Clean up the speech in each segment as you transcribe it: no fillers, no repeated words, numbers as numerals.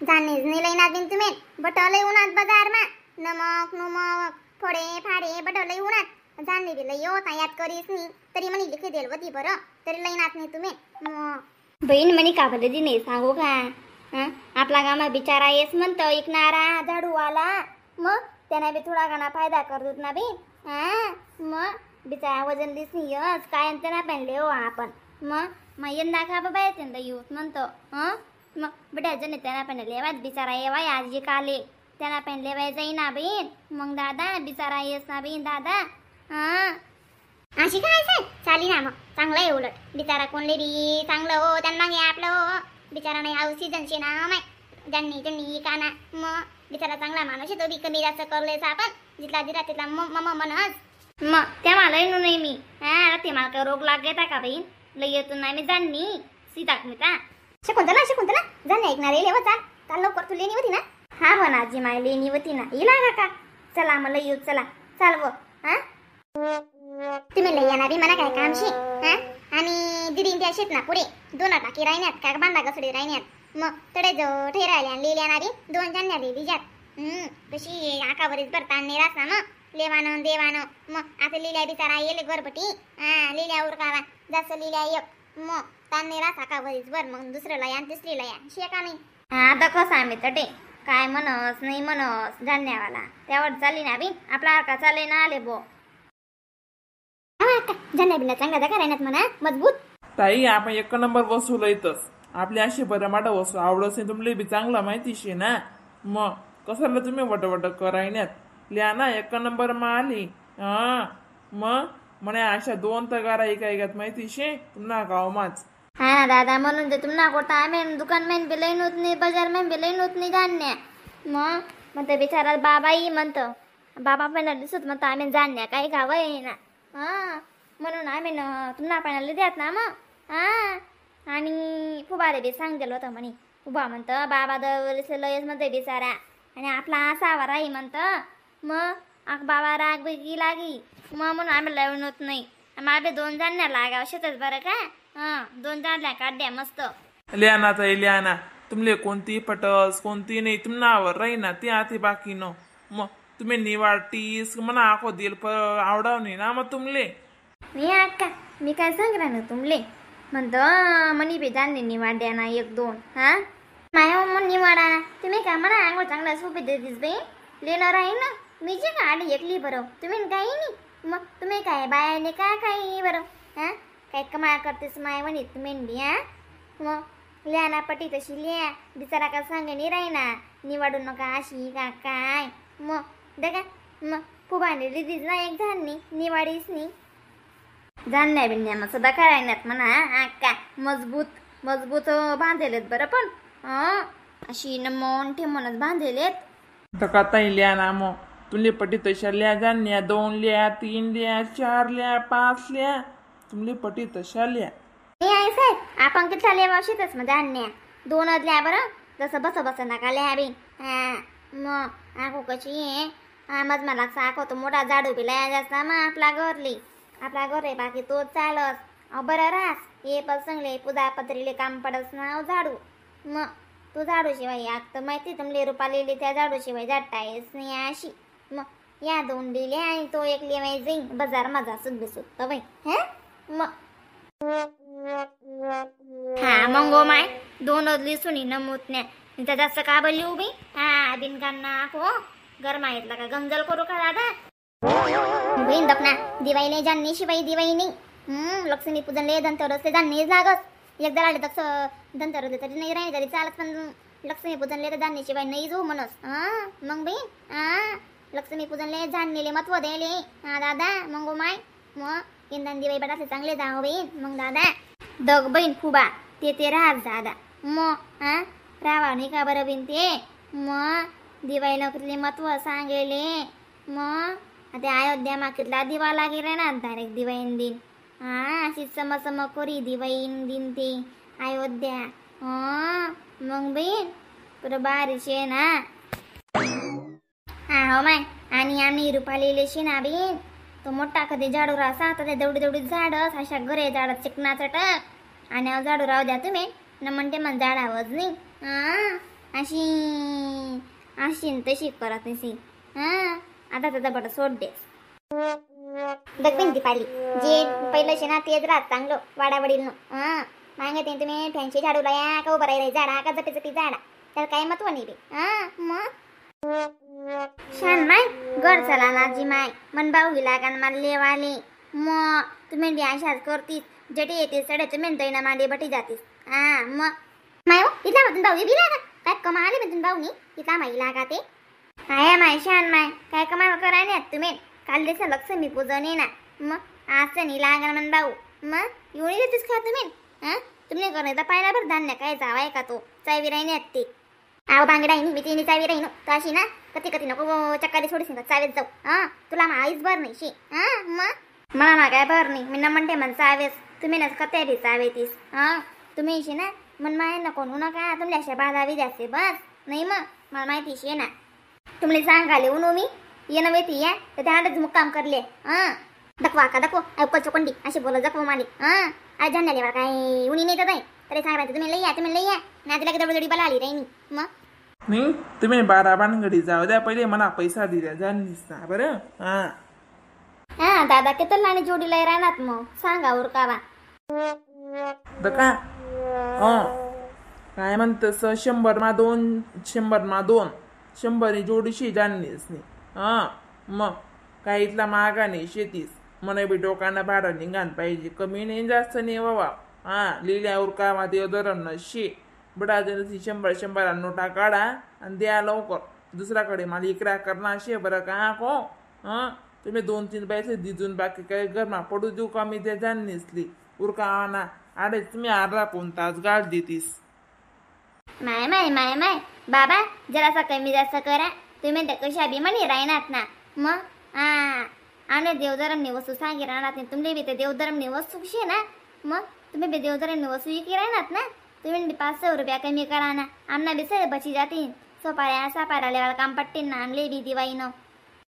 जाणीच नाही लईन बिन तुम्ही बटवलंय उन्हात बाजार मा नमक नुमक फोडे फाडे बटवलंय उन्हात जाणली बी लई होता याद करीस नाही तरी म्हणे लिखी देल होती बरं तरी लईनात नाही तुम्ही बहीण म्हणे का भले दी नाही सांगू का आपला गामा बिचारा येस म्हणतो ऐकणारा झाडूवाला मग त्याने बी थोडा गाणा फायदा करतोत ना बी मग बिचारा वजन दिसनीयच काय त्यांना पेनले हो आपण मग यंदा का बाबा येते यूथ म्हणतो मग बेटा जने त्यांना पेन लेवाय बिचारा येवाय आजी काले त्यांना पेन लेवाय जाई ना बहीण मग दादा बिचारा येस ना बहीण दादा अशी काय चाली ना मग चांगलं आहे उलट बिचारा कोणले री चांगलं हो त्यांना मागे आपलं हो बिचारा नाही आऊ सीजनचे ना माय ज्यांनी त्यांनी काना मग बिचारा चांगला माणूस आहे तो बी कमी जास्त करलेस आपण जिथला दिला तिथला मग म्हणस मग त्या मला येऊ नाही मी ते मला काय रोग लाग घेता का बहीण लई येतो नाही मी जाणनी सीताक मी का शकुंतला जाण ऐकणार लेव चाल लवकर तू लेणी होती ना हा हो ना आजी माय लेणी होती ना येला का चला मला येऊ चला चाल वो तुम्ही लई येणार मला काय कामशी आणि दिदी त्या शेत ना पुढे 2 टाकी राहण्यात काय बांधा कसडी राहण्यात मग तडे जो ठेरायला लिहिली येणारी 2 जान्या लिहिली जात कशी आकावरीच भरता नाही रासा मग लेवानं देवानं मग आता लिहिल्या बिचारा येले घरपटी लिहिल्या उरकावा जास्त लिहिल्या एक मग तांनी रास आकावरीच भर मग दुसऱ्याला या आणि तिसरीला या शेका नाही आता कसं आम्ही तटे काय म्हणस नाही म्हणस जाण्यावाला त्यावर चालली ना बी आपला हरका चाले ना आले बो जाण्या बिना चांगला जागा राहण्यात म्हणा मजबूत ताई आपण 1 नंबर वसूल येतच आपली अशी बरं माटा वस्तू आवडत नाही तुमले बी चांगला माहिती शे ना मग कशाला तुम्ही वटवट करायण्यात लिहा ना 1 नंबर मा आली मग म्हणे अशा 2 तगारा ऐकायगात माहिती शे तुम्हाला गाव माच हा ना दादा म्हणून ते तुम्हाला कोटा आम्ही दुकान में बी लईन होत नाही बाजार में बी लईन होत नाही जाण्या मग ते बिचारा बाबाही म्हणतो बाबा पण दिसत म्हणतो आम्ही जाण्या काही गाव आहे ना म्हणून आम्ही तुम्हाला पाण्याला द्यात ना मग आणि फुबारे बी सांगितलं होतं म्हणे फुबा म्हणतं बाबा दरवेळेस लयच म्हणते बिचारा आणि आपला असावा राही म्हणतं मग बाबा राग बी लागी मग म्हणून आम्ही लावून होत नाही आम्ही 2 जाण्या लागाव शेतच बरं का 2 जाण्या काढल्या मस्त लिहा ना ताई लिहा ना तुमले कोणती पटस कोणती नाही तुम्हाला राही ना ती आती बाकी न मग तुम्ही निवाडतीस म्हणा आखो दिल पर आवडाव नाही ना मग तुमले मी अक्का मी काय सांगणार ना तुमले म्हणतो मनी बी जाणले निवाड्या ना 1-2 माया मग निवाडा तुम्ही काय म्हणा आंघोळ चांगला सोपी देतीस बाई लेणार आहे ना मी जे का आली एकली बरं तुम्ही काही नाही मग तुम्ही काय बायाने काय काही बरं काय कमाया करतेस माय म्हणे तुम्ही लिहा मग लिहा ना पटी तशी लिहा बिचारा का सांग नाही राही ना निवाडू नका अशी का काय मग देखा मग फुबाने दिदीच ना एक झाडनी निवाडीस नाही जाण्या बिन्या मग सदा करायण्यात म्हणा का मजबूत बांधलेत बरं पण अशी नमन ठेमूनच बांधलेत टका ताई लिहा ना मग तुमले पटी तशा लिहा जाण्या 2 लिहा 3 लिहा 4 लिहा 5 लिहा तुमले पटी तशा लिहा हे आहे साहेब आपण किती लिहा शेतच मग जाण्या 2च लिहा बरं जसं बस नका लिहा बी मग आखो कशी आहे मज मला साखो तो मोठा झाडू बी लया जास्त मग आपला घर आहे बाकी तोच चालस बरं रास ये पसंगले पूजा पत्रीले काम पडस ना झाडू मग तू झाडू शिवाय आग तर माहिती तुमले रुपा लिहिली त्या झाडू शिवाय जाटायस नाही अशी मग या 2 लिहिले आणि तो 1 लिहाय जाईन बाजार माझा सुद्धा बाई मग मंगो माय 2 लिसून नमूतण्या त्या जास्त का बली उभी बिनकांना हो गरमा येतला का गंजल करू का दादा बहीण दपना दिवाळी नाही जाणणे शिवाय दिवाळी नाही लक्ष्मी पूजन ले धनतेरस ते जाणणे लागस एकदा आले तस धनतेरस तरी नाही राहिली तरी चालत पण लक्ष्मी पूजन ले तर जाणणे शिवाय नाही जाऊ म्हणस मग बहीण लक्ष्मी पूजन ले जाणलेले महत्व द्यायले दादा मंगो माय मग यंदा दिवाळी बटासे चांगले जाव बहीण मग दादा दग बहीण फुबा ते राहत दादा मग रावा नाही का बरं बिन ते मग दिवाळी नोकरीले महत्व सांगेले मग आता अयोध्या माकितला दिवा लागे रे ना डायरेक्ट दिवाळीन दिन अशी सम करी दिवाळीन दिन ते अयोध्या मग बहीण पुरं बारीशे ना हो माय आणि आम्ही रुपालेले शे ना बहीण तो मोठा कधी झाडू रासा तर तेवढी झाड अशा घरे झाडात चिकनाचं टक आणि झाडू राहू द्या तुम्ही न म्हणते मग झाडावंच नाही अशी अशी न तशी करत नसी आता त्याचा बट सोड दे दगबिन दीपाली जे पहिलं शे ना तेच राहत चांगलं वाडावडील मागते तुम्ही फॅनशी झाडू लाया का उभं राहिलं झाडा का जपी जपी झाडा त्याला काय महत्व नाही रे मग शान माय घर चला नाजी माय मन भाऊ गेला का मला लेवाले मग तुम्ही बी अशाच करतीस जटी येते सडे तुम्ही दैना मांडे बटी जातीस मग माय हो इथला मधून भाऊ बिला का काय कमाले मधून भाऊ नी इथला माईला का ते हाय माय शान माय काय कमाल कराय नाही तुम्ही काल दिवसा लक्ष्मी पूजन आहे ना मग आज नाही लागणार मन भाऊ मग एवढी देतेस का तुम्ही तुम्ही करणे तर पाहिला बरं धान्य काय जावाय का तो चावी राही नाही ते आव बांगडाई मी तिने चावी राही तर अशी ना कधी कधी नको चक्कारी सोडीस चावेत जाऊ तुला आईच भर नाही शी मग मला काय भर नाही मी ना म्हणते मन चावेस तुम्ही नस कते बी चावेतीस तुम्ही शे ना मन माय नको नका तुमच्या अशा बाधावी जास्त बस नाही मग मला माहिती शे ना तुम्ही सांगाले उनो मी येणं वेती या तर त्या हातच मुक्काम करले दखवा का दखो ऐकल चोकंडी अशी बोल जखव माली आज जाणले मला काय उनी नाही तर तरी सांगायचं तुम्ही लई या नाही तिला दडदडी बला आली राही मग नाही तुम्ही 12 बानगडी जाऊ द्या पहिले मला पैसा दिला जाणलीस ना बरं दादा किती लाणी जोडीला राहणार मग सांगा उरकावा दका काय म्हणतस 100 100 जोडीशी जाणलीस नाही मग काय इथला मागा नाही शेतीस મને बी डोकाना भाडं निघान पाहिजे कमी नाही जास्त नाही बाबा लिहिल्यावर का मध्ये उदाहरण शे बडा जणसी 100 नोटा काढा आणि द्या लवकर दुसऱ्याकडे मला इकरा करणार शे बरं का को तुम्ही 2-3 पैसे दिजून बाकी काय घरमा पडू देऊ का मी त्या जाण नेसली उरका आणा आडे तुम्ही 18 तास गाळ देतीस माय माय माय माय बाबा जरासा कमी जास्त करा तुम्ही त्या कशा बी म्हणे राहणार ना मग आने देवधर्मनी वस्तू सांगी राहणार नाही तुम्ही बी ते देवधर्मनी वस्तू शे ना मग तुम्ही बी देवधर्मनी वस्तू विकी राहणार ना तुम्ही बी 500 रुपया कमी करा ना आमना बी सर बची जातील सापारा लेवाला काम पट्टीन ना आणले बी दिवाळीनं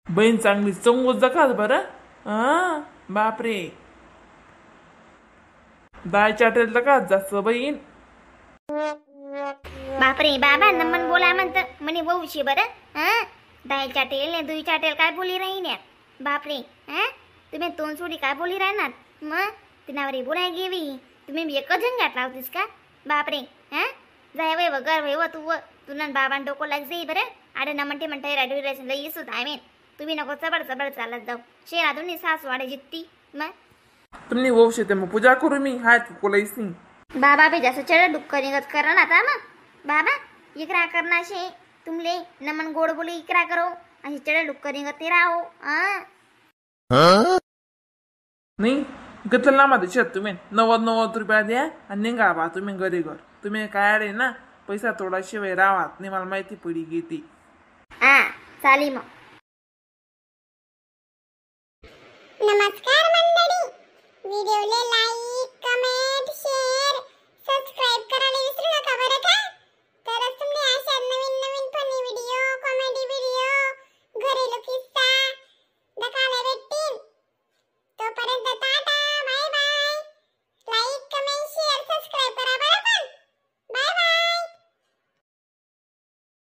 बहीण चांगली चंगोच जकाल बरं बापरे दाय चाटेल का जास्त बहीण बापरे बाबा नमन बोला म्हणत म्हणे भाऊशी बरं दाय चाटेल ने दुई चाटेल काय बोली राही बापरे तुम्ही तोंड सोडी काय बोली राहणार मग तिनावरी बोलाय गेवी तुम्ही बी एकच झंगाट लावतीस का बापरे जाय वय गर वय तू ना बाबान डोको लाग जाई बरं आडे ना म्हणते रेडिओ लई येसूत तुम्ही नको चबड चालत जाऊ शेरातून सासू वाडे जित्ती मग तुम्ही वंशते मग पूजा करू मी हाय कोलाईस नाही बाबा बी जास्त चढ डुक्कर निघत करा ना आता मग बाबा इकरा करना शे तुमले नमन गोड बोली इकरा करो अशी चढ डुक्कर निघत ते राहो नाही घेतलं ना मध्ये शेत तुम्ही 90 रुपया द्या आणि निघा बा तुम्ही घरी घर तुम्ही काय आले ना पैसा थोडा शिवाय राहात नाही मला माहिती पडी घेते चाली मग